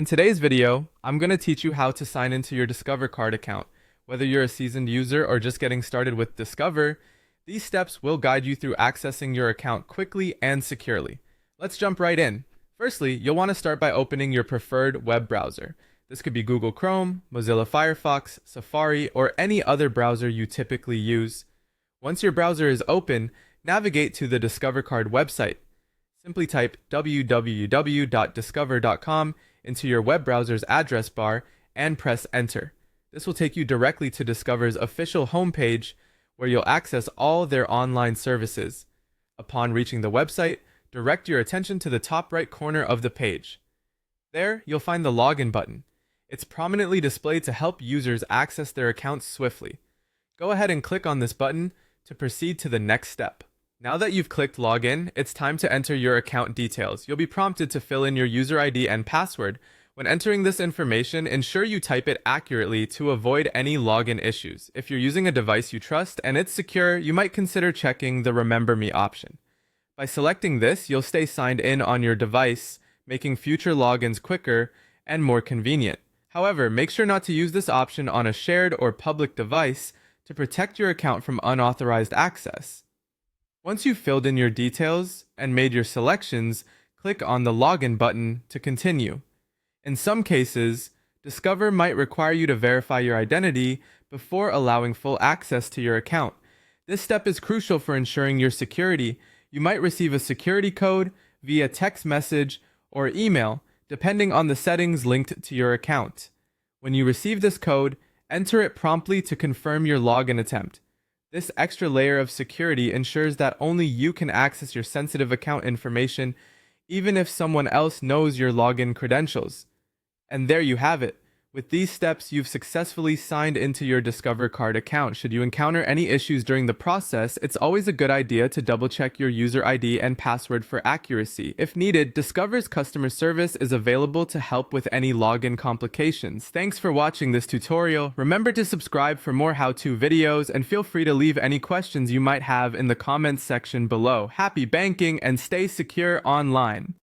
In today's video, I'm going to teach you how to sign into your Discover card account. Whether you're a seasoned user or just getting started with Discover, these steps will guide you through accessing your account quickly and securely. Let's jump right in. Firstly, you'll want to start by opening your preferred web browser. This could be Google Chrome, Mozilla Firefox, Safari, or any other browser you typically use. Once your browser is open, navigate to the Discover Card website. Simply type www.discover.com into your web browser's address bar and press enter. This will take you directly to Discover's official homepage where you'll access all their online services. Upon reaching the website, direct your attention to the top right corner of the page. There, you'll find the login button. It's prominently displayed to help users access their accounts swiftly. Go ahead and click on this button to proceed to the next step. Now that you've clicked Login, it's time to enter your account details. You'll be prompted to fill in your user ID and password. When entering this information, ensure you type it accurately to avoid any login issues. If you're using a device you trust and it's secure, you might consider checking the Remember Me option. By selecting this, you'll stay signed in on your device, making future logins quicker and more convenient. However, make sure not to use this option on a shared or public device to protect your account from unauthorized access. Once you've filled in your details and made your selections, click on the Login button to continue. In some cases, Discover might require you to verify your identity before allowing full access to your account. This step is crucial for ensuring your security. You might receive a security code via text message or email, depending on the settings linked to your account. When you receive this code, enter it promptly to confirm your login attempt. This extra layer of security ensures that only you can access your sensitive account information, even if someone else knows your login credentials. And there you have it. With these steps, you've successfully signed into your Discover Card account. Should you encounter any issues during the process, it's always a good idea to double-check your user ID and password for accuracy. If needed, Discover's customer service is available to help with any login complications. Thanks for watching this tutorial. Remember to subscribe for more how-to videos, and feel free to leave any questions you might have in the comments section below. Happy banking and stay secure online.